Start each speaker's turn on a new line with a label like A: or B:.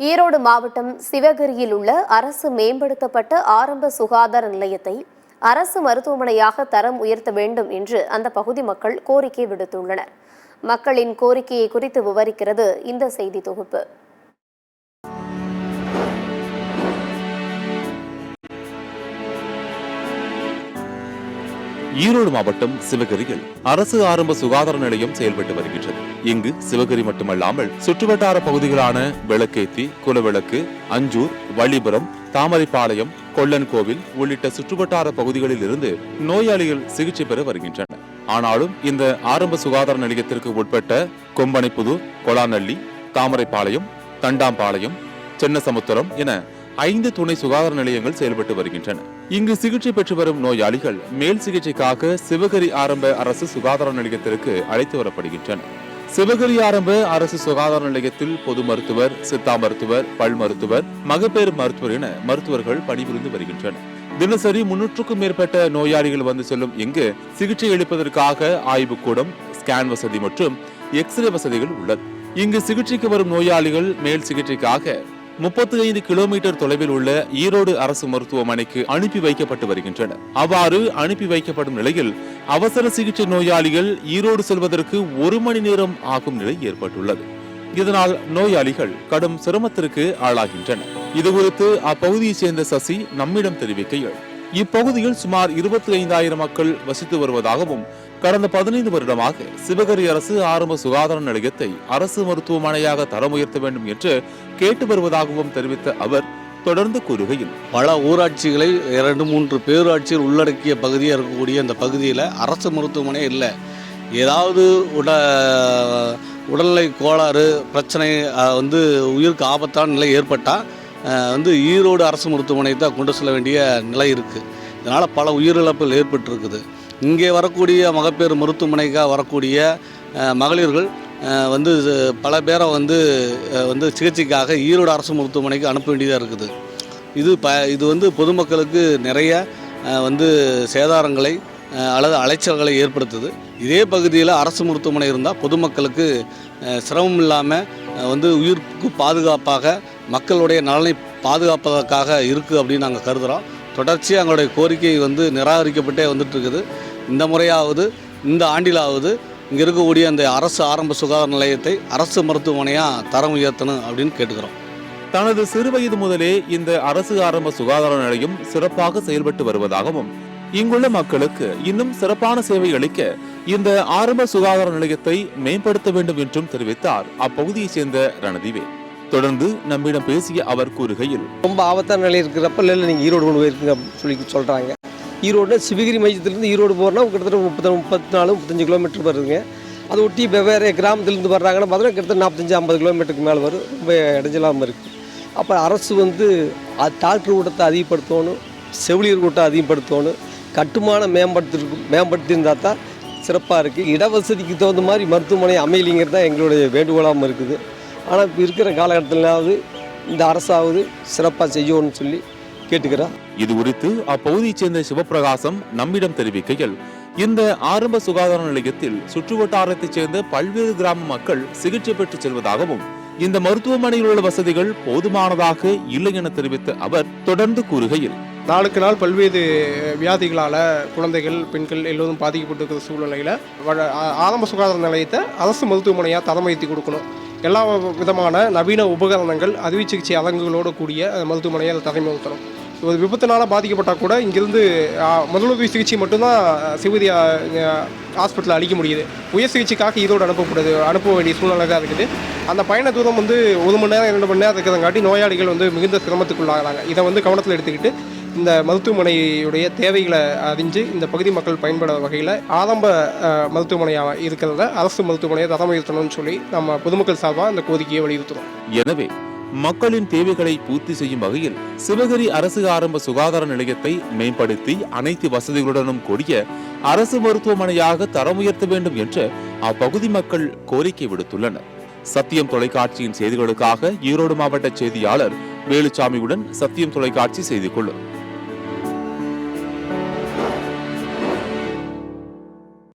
A: ஈரோடு மாவட்டம் சிவகிரியில் உள்ள அரசு மேம்படுத்தப்பட்ட ஆரம்ப சுகாதார நிலையத்தை அரசு மருத்துவமனையாக தரம் உயர்த்த வேண்டும் என்று அந்த பகுதி மக்கள் கோரிக்கை விடுத்துள்ளனர். மக்களின் கோரிக்கையை குறித்து விவரிக்கிறது இந்த செய்தி தொகுப்பு.
B: ஈரோடு மாவட்டம் சிவகிரியில் அரசு ஆரம்ப சுகாதார நிலையம் செயல்பட்டு வருகின்றது. இங்கு சிவகிரி மட்டுமல்லாமல் சுற்றுவட்டார பகுதிகளான விளக்கேத்தி, குலவிளக்கு, அஞ்சூர், வள்ளிபுரம், தாமரைப்பாளையம், கொல்லன் கோவில் உள்ளிட்ட சுற்றுவட்டார பகுதிகளில் இருந்து நோயாளிகள் சிகிச்சை பெற வருகின்றனர். ஆனாலும் இந்த ஆரம்ப சுகாதார நிலையத்திற்கு உட்பட்ட கொம்பனைப்புதூர், கொலாநல்லி, தாமரைப்பாளையம், தண்டாம்பாளையம், சென்னசமுத்திரம் என 5 துணை சுகாதார நிலையங்கள் செயல்பட்டு வருகின்றன. இங்கு சிகிச்சை பெற்று வரும் நோயாளிகள் மேல் சிகிச்சைக்காக சிவகிரி ஆரம்ப அரசு சுகாதார நிலையத்திற்கு அழைத்து வரப்படுகின்றனர். சிவகிரி ஆரம்ப அரசு சுகாதார நிலையத்தில் பொது மருத்துவர், சித்தா மருத்துவர், பல் மருத்துவர், மகப்பேறு மருத்துவர் என மருத்துவர்கள் பணிபுரிந்து வருகின்றனர். தினசரி 300க்கும் மேற்பட்ட நோயாளிகள் வந்து செல்லும் இங்கு சிகிச்சை அளிப்பதற்காக ஆய்வுக்கூடம், ஸ்கேன் வசதி மற்றும் எக்ஸ்ரே வசதிகள் உள்ளது. இங்கு சிகிச்சைக்கு வரும் நோயாளிகள் மேல் சிகிச்சைக்காக 35 கிலோமீட்டர் தொலைவில் உள்ள ஈரோடு அரசு மருத்துவமனைக்கு அனுப்பி வைக்கப்பட்டு வருகின்றனர். அவ்வாறு அனுப்பி வைக்கப்படும் நிலையில் அவசர சிகிச்சை நோயாளிகள் ஈரோடு செல்வதற்கு 1 மணி நேரம் ஆகும் நிலை ஏற்பட்டுள்ளது. இதனால் நோயாளிகள் கடும் சிரமத்திற்கு ஆளாகின்றனர். இதுகுறித்து அப்பகுதியைச் சேர்ந்த சசி நம்மிடம் தெரிவிக்கையில், இப்பகுதியில் சுமார் 25,000 மக்கள் வசித்து வருவதாகவும் கடந்த 15 வருடமாக சிவகிரி அரசு ஆரம்ப சுகாதார நிலையத்தை அரசு மருத்துவமனையாக தரம் உயர்த்த வேண்டும் என்று கேட்டு வருவதாகவும் தெரிவித்த அவர் தொடர்ந்து கூறுகையில்,
C: பல ஊராட்சிகளை 2-3 பேரூராட்சிகள் உள்ளடக்கிய பகுதியாக இருக்கக்கூடிய இந்த பகுதியில் அரசு மருத்துவமனை இல்லை. ஏதாவது உடல்நிலை கோளாறு பிரச்சனை உயிருக்கு ஆபத்தான நிலை ஏற்பட்டால் ஈரோடு அரசு மருத்துவமனை தான் கொண்டு செல்ல வேண்டிய நிலை இருக்குது. இதனால் பல உயிரிழப்புகள் ஏற்பட்டிருக்குது. இங்கே வரக்கூடிய மகப்பேறு மருத்துவமனைக்காக வரக்கூடிய மகளிர்கள் பல பேரை சிகிச்சைக்காக ஈரோடு அரசு மருத்துவமனைக்கு அனுப்ப வேண்டியதாக இருக்குது. இது பொதுமக்களுக்கு நிறைய சேதாரங்களை அல்லது அலைச்சல்களை ஏற்படுத்துது. இதே பகுதியில் அரசு மருத்துவமனை இருந்தால் பொதுமக்களுக்கு சிரமம் இல்லாமல் உயிருக்கு பாதுகாப்பாக மக்களுடைய நலனை பாதுகாப்பதற்காக இருக்குது அப்படின்னு நாங்கள் கருதுகிறோம். தொடர்ச்சியாக எங்களுடைய கோரிக்கை நிராகரிக்கப்பட்டே வந்துட்டு இருக்குது. இந்த முறையாவது, இந்த ஆண்டிலாவது இங்கே இருக்கக்கூடிய அந்த அரசு ஆரம்ப சுகாதார நிலையத்தை அரசு மருத்துவமனையாக தரம் உயர்த்தணும் அப்படின்னு கேட்டுக்கிறோம்.
B: தனது சிறுவயது முதலே இந்த அரசு ஆரம்ப சுகாதார நிலையம் சிறப்பாக செயல்பட்டு வருவதாகவும், இங்குள்ள மக்களுக்கு இன்னும் சிறப்பான சேவை அளிக்க இந்த ஆரம்ப சுகாதார நிலையத்தை மேம்படுத்த வேண்டும் என்றும் தெரிவித்தார் அப்பகுதியைச் சேர்ந்த ரணதிவே. தொடர்ந்து நம்மிடம் பேசிய அவர் கூறுகையில்,
D: ரொம்ப ஆபத்தான நிலை இருக்கிறப்ப இல்லை நீங்கள் ஈரோடு கொண்டு போயிருக்குங்க சொல்கிறாங்க. ஈரோடு சிவகிரி மையத்திலேருந்து ஈரோடு போகிறோன்னா கிட்டத்தட்ட 34-35 கிலோமீட்டர் வருதுங்க. அதை ஒட்டி வெவ்வேறு கிராமத்துலேருந்து வர்றாங்கன்னா பார்த்தீங்கன்னா கிட்டத்தட்ட 45-50 கிலோமீட்டருக்கு மேலே வரும். ரொம்ப இடைஞ்சலாமல் இருக்குது. அப்போ அரசு டாக்டர் கூட்டத்தை அதிகப்படுத்தணும், செவிலியர் கூட்டம் அதிகப்படுத்தணும், கட்டுமானம் மேம்படுத்தியிருந்தால் தான் சிறப்பாக இருக்குது. இடவசதிக்கு தகுந்த மாதிரி மருத்துவமனை அமையலிங்கிறது தான் எங்களுடைய வேண்டுகோளாமல் இருக்குது. ஆனால் இப்போ இருக்கிற காலகட்டத்திலாவது இந்த அரசாவது சிறப்பாக செய்யணும்னு சொல்லி கேட்டுக்கிறேன்.
B: இது குறித்து அப்பகுதியைச் சேர்ந்த சிவபிரகாசம் நம்மிடம் தெரிவிக்கையில், இந்த ஆரம்ப சுகாதார நிலையத்தில் சுற்றுவட்டாரத்தைச் சேர்ந்த பல்வேறு கிராம மக்கள் சிகிச்சை பெற்று செல்வதாகவும், இந்த மருத்துவமனையில் உள்ள வசதிகள் போதுமானதாக இல்லை என தெரிவித்த அவர் தொடர்ந்து கூறுகையில்,
E: நாளுக்கு நாள் பல்வேறு வியாதிகளால் குழந்தைகள், பெண்கள் எல்லோரும் பாதிக்கப்பட்டிருக்கிற சூழ்நிலையில் ஆரம்ப சுகாதார நிலையத்தை அரசு மருத்துவமனையாக தரம் உயர்த்தி கொடுக்கணும். எல்லா விதமான நவீன உபகரணங்கள், அறுவை சிகிச்சை அரங்குகளோடு கூடிய மருத்துவமனையை அதை தரம் உயர்த்தணும். ஒரு விபத்தினால் பாதிக்கப்பட்டால் கூட இங்கிருந்து முதலுதவி சிகிச்சை மட்டும்தான் சிவகிரி ஹாஸ்பிட்டலில் அளிக்க முடியுது. உயர் சிகிச்சைக்காக ஈரோடு அனுப்ப வேண்டிய சூழ்நிலை தான் இருக்குது. அந்த பயண தூரம் 1 மணி நேரம் 2 மணி நேரம் இருக்கிறங்காட்டி நோயாளிகள் மிகுந்த சிரமத்துக்குள்ளாகிறாங்க. இதை கவனத்தில் எடுத்துக்கிட்டு இந்த மருத்துவமனையுடைய தேவைகளை அறிஞ்சு இந்த பகுதி மக்கள் பயன்பட வகையில் ஆரம்ப மருத்துவமனையாக இருக்கிறத அரசு மருத்துவமனையை தரம் உயர்த்தணும்னு சொல்லி நம்ம பொதுமக்கள் சார்பாக இந்த கோரிக்கையை வலியுறுத்துறோம்.
B: எனவே மக்களின் தேவைகளை பூர்த்தி செய்யும் வகையில் சிவகிரி அரசு ஆரம்ப சுகாதார நிலையத்தை மேம்படுத்தி அனைத்து வசதிகளுடனும் கூடிய அரசு மருத்துவமனையாக தரம் உயர்த்த வேண்டும் என்று அப்பகுதி மக்கள் கோரிக்கை விடுத்துள்ளனர். சத்தியம் தொலைக்காட்சியின் செய்திகளுக்காக ஈரோடு மாவட்ட செய்தியாளர் வேலுச்சாமியுடன் சத்தியம் தொலைக்காட்சி செய்திக்குழு.